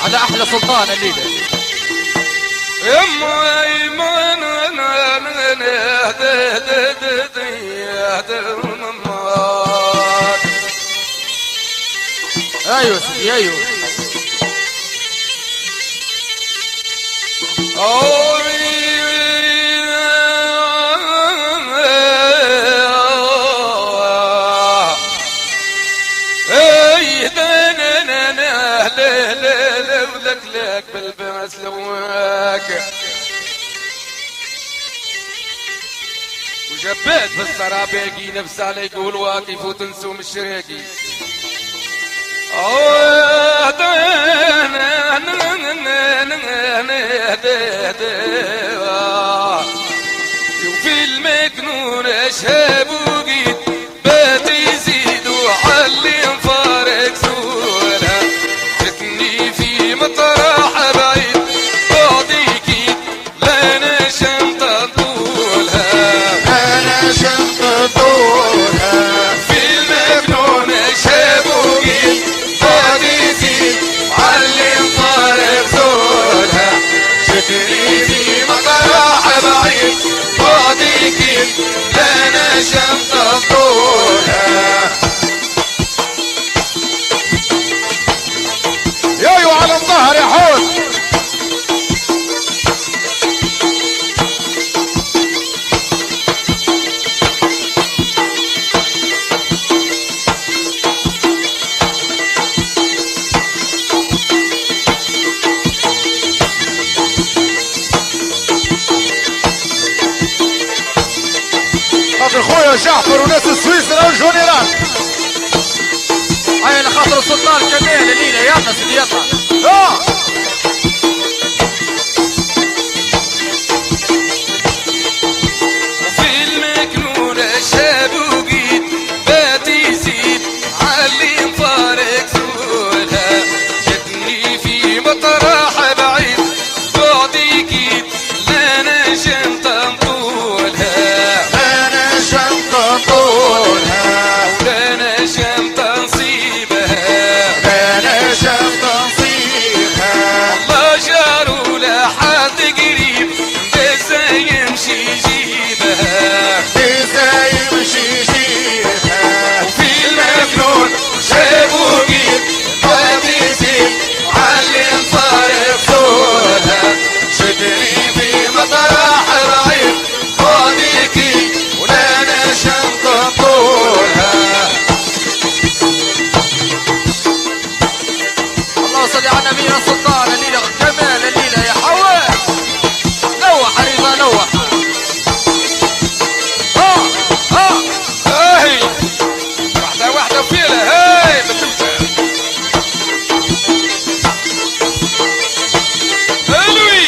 على احلى سلطان الليله يما ايمن ايوه سيدي ايوه لك بالباس لواك وجبات في السرابيكي نفس على يقول واقف وتنسوم الشراكي وفي المكنون اشهب وقيت بات يزيد وعلي مفارق سولا جتني في مطرح بعيد بعديكي لنا شنطة طولها لنا شنطة طولها في المكنون اشهب وقيت بات يزيد وعلي مفارق سولا جتني في مطرح بعيد بعديكي لنا شنطة طولها يايو على الظهر يا حوت خاطر خويا جعفر وناس سويسرا والجونيرات هاي لخاطر السلطان كمال الليله يلا سيدي يلا وفي المكنون شاب وقيت بات يزيد علي مفارق سولها جتني في مطرح بعيد بعدي كيد لنا شنطة نطولها لنا شنطة طولها ولنا شنطة نصيبها لنا شنطة نصيبها الله جاروا لحد قريب بس يمشي يجيبها ازاي يمشي يجيبها وفي المكنون شاب وقيت بات يزيد علم فارق سولها شدني في مطرح بعيد بعديكي ولنا شنطة طولها الله صل على النبي يا سلطان الليله كمال الليله يا حواس لوح رضا لوح هاي واحدة واحدة فيلة هاي بتمشي حلوي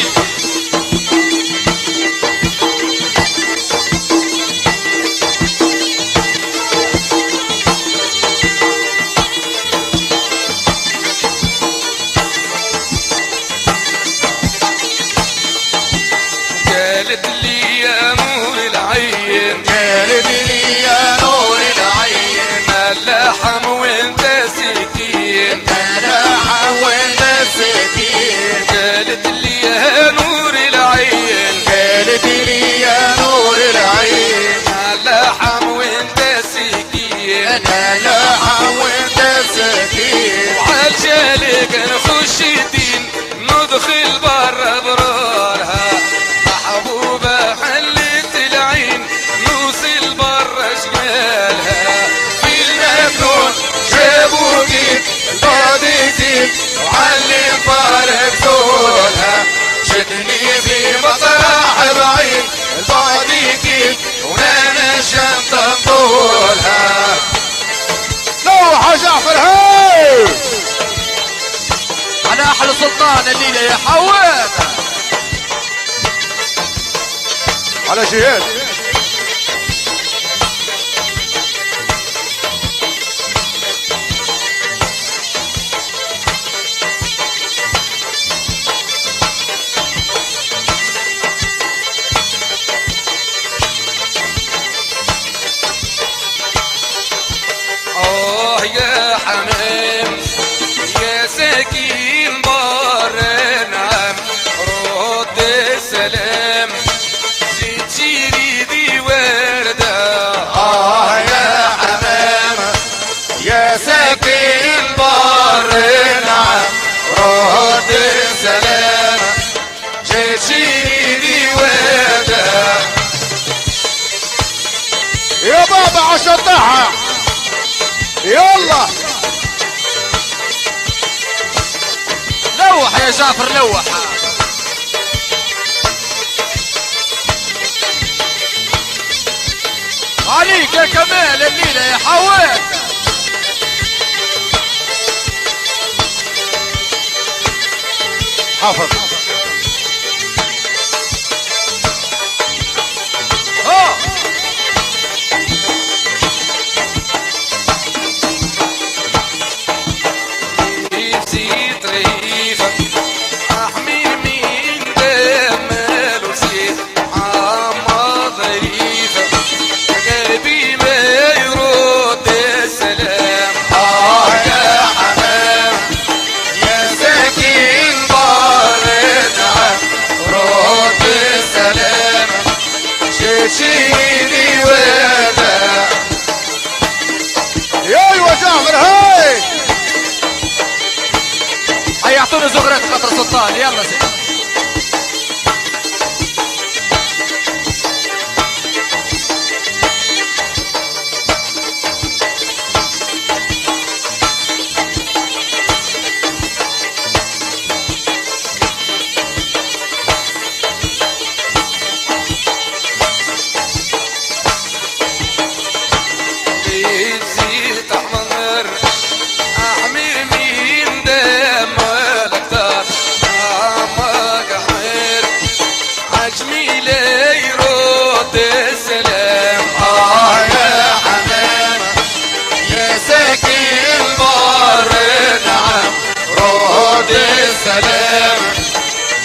قالت لي يا نور العين قالت لي يا نور العين اللحم وانت سكين انا حاولت السكين قالت لي يا نور العين قالت لي يا نور العين اللحم وانت سكين انا حاولت السكين وعالجالك نخش الدين ندخل برا برارها محبوبة حلت العين نوصل برا شمالها في المكنون جابوا جيب البعد يزيد وعلي فارق سولها شدني في مطرح بعيد البعد يجيب ونانا شنطة طولها لوح جعفر هاي على احلى سلطان الليله يا حواس على جهاد السلام جيتي لي وردة يا حمام يا ساكن البر نعم رد السلام جيتي لي وردة يا بابا عشطها يلا لوح يا جعفر لوح. عليك يا كمال الليلة يا حواد. حافظ نسيت ريفك احمي من دمال وسيف عمض ريفك قلبي ما يرد السلام يا حمام يا ساكن بر نعم رد السلام شيشيني ودا يا ايوه جعفر هاي هيعطوني زغرة خاطر سلطان. يلا سيدي. زيت احمر احمي من دمال اكتر عمك احمر عجمي لي يرد السلام يا حمام يا ساكن البر نعم رد السلام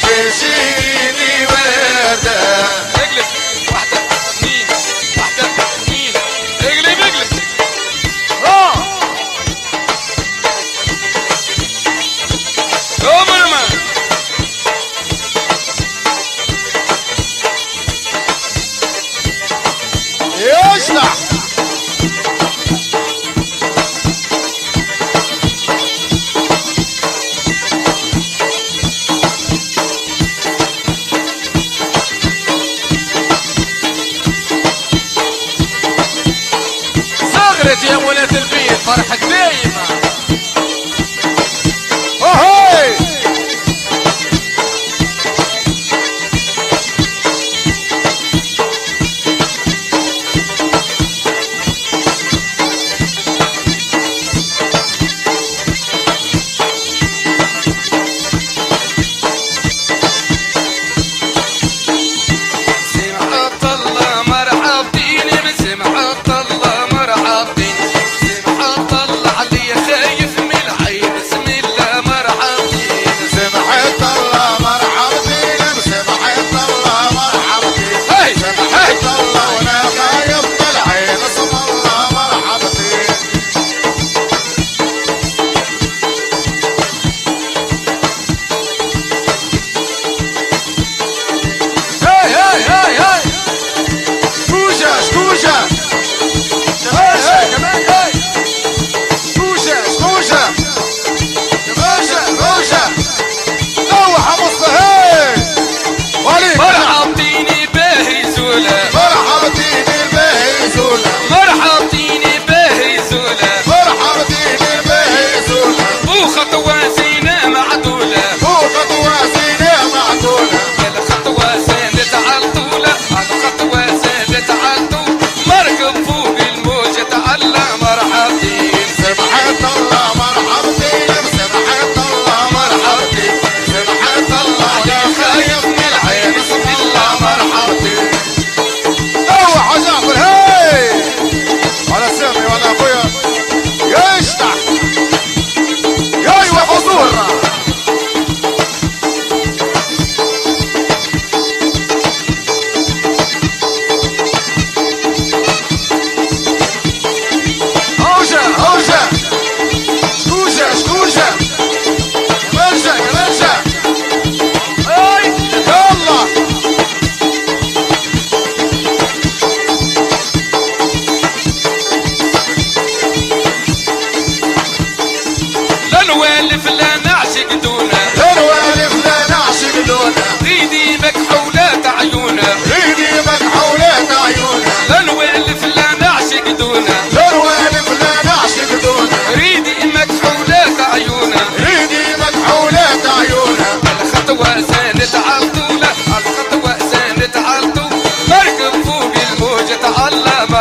شيشيني ودا اقلب واحدة اثنين واحدة اثنين اقلب اقلب كمان ما يشلح زغرت يا ولاد البيت فرحك دايما. هاي سمعت الله مرحبتين بسمعت الله مرحبتين سمعت الله علي خايف من العين بسم الله مرحبتين سمحت الله مرحبتين سمحت الله مرحبتين هاي سمحت الله وانا خايف من العين اسم الله مرحبتين هاي هاي هاي هاي. شكوشة شكوشة كمان كمان هاي. شكوشة شكوشة شكوشة شكوشة لوحة مصطهي وليد مرحبتيني باهي زولا مرحبتين الباهي زولا مرحبتيني باهي زولا مرحبتين الباهي زولا وخطوة زينة معدولة فوق واسينة معدولة الخطوة زينة على طول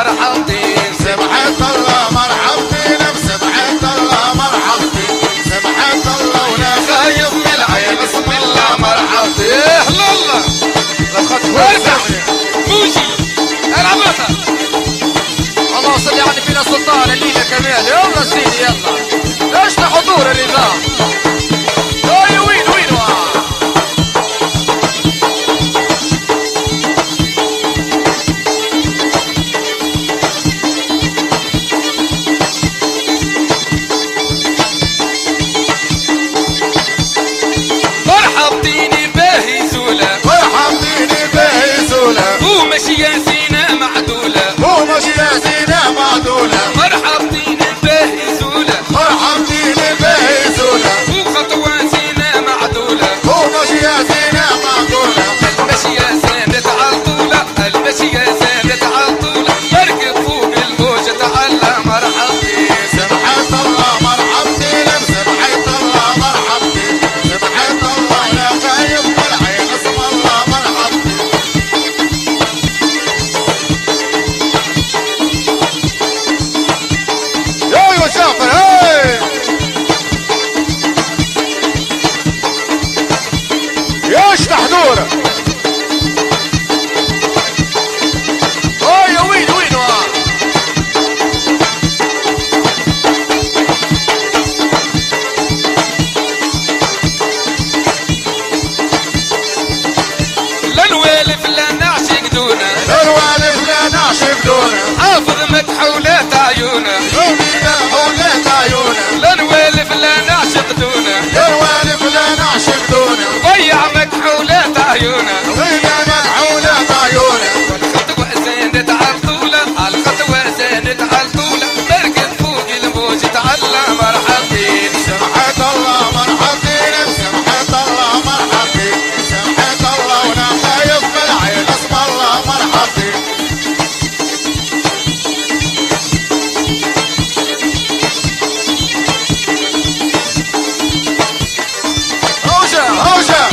مرحبتين سمحت الله مرحبتين بسمحت الله مرحبتين سمحت الله ولا خايف من العين اسم الله مرحبتين الله وارجع موجي العبطة اللهم صل على نبينا سلطان الليلة كمال يلا سيدي يلا ايش حضور الرضا اي وين مرحبتيني باهي زولة مرحبتيني باهي زولة ومشي يا زينة معدولة ومشي يا زينة معدولة مرحبتيني باهي زولة مرحبتيني باهي زولة وخطوة زينة معدولة ومشي يا زينة معدولة المشي يا زينة عالطولة المشي يا زينة عالطولة مركب فوق الموجة تعلى مرحبتين سمحت الله مرحبتين بسمحت الله مرحبتين سمحت الله لا خايف بالعين اسم الله مرحبتين يا جعفر هاي ياش تحضورك اي وين لا نوالف لا نعشق دونه الوالف لا نعشق دونه حافظ مكحولات عيونه يومينا حولت عيونه لا نوالف لا نعشق دونه الوالف لا نعشق دونه ضيع مكحولات عيونه غينا حولت عيونه الخطوة زينت عالطولة عالخطوة زينت عالطولة مركب فوق الموج تعلى مرحبتين سمحت الله مرحبتين سمحت الله مرحبتين سمحت الله ولا خايف بالعين اسم الله مرحبتين روجة روجة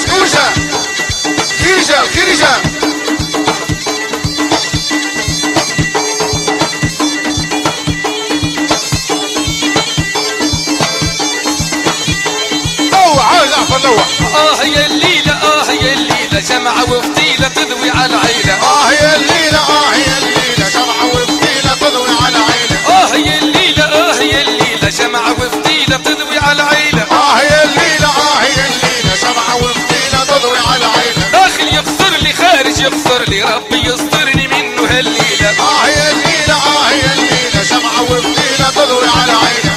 شكوشة خيرجة لوع يا جعفر لوع يا الليلة يا الليلة جمعة وفتيلة تضوي على العيلة يا الليلة يا الليلة جمعة وفتيلة تضوي على عينه يا الليلة يا الليلة جمعة وفتيلة تضوي على العيلة يا الليلة يا الليلة جمعة وفتيلة تضوي على عينه داخل يقصر لي خارج يقصر لي ربي يسترني منه هالليلة يا الليلة يا الليلة جمعة وفتيلة تضوي على عينه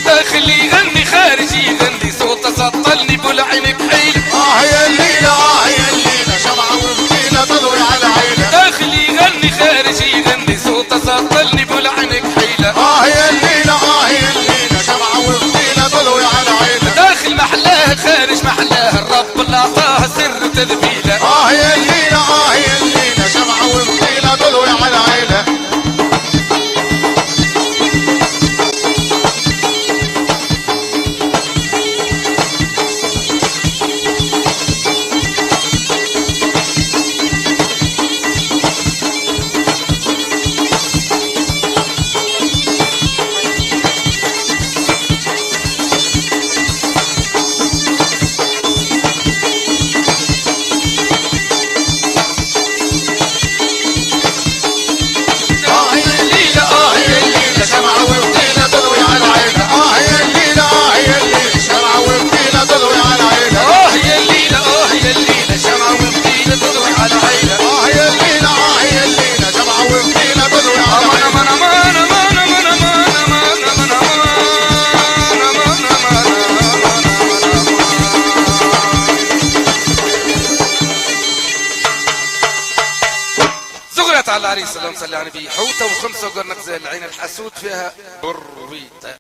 داخل يغني خارج يغني صوته سطلني بالعين بحيلة يا الليلة يا الليلة جمعة وفتيلة تضوي على عينه داخل يغني خارج يغني صوته سطلني بالعين بحيلة يا الليلة يا الليلة جمعة وفتيلة تضوي على عينه داخل محلاه خارج محلاه الرب اللي اعطاه سر تذبيله يا الليلة يا الليلة جمعة وفتيلة تضوي على عينه على العريس اللهم صل على النبي حوته وخمسه وقرنق زي العين الحسود فيها برويته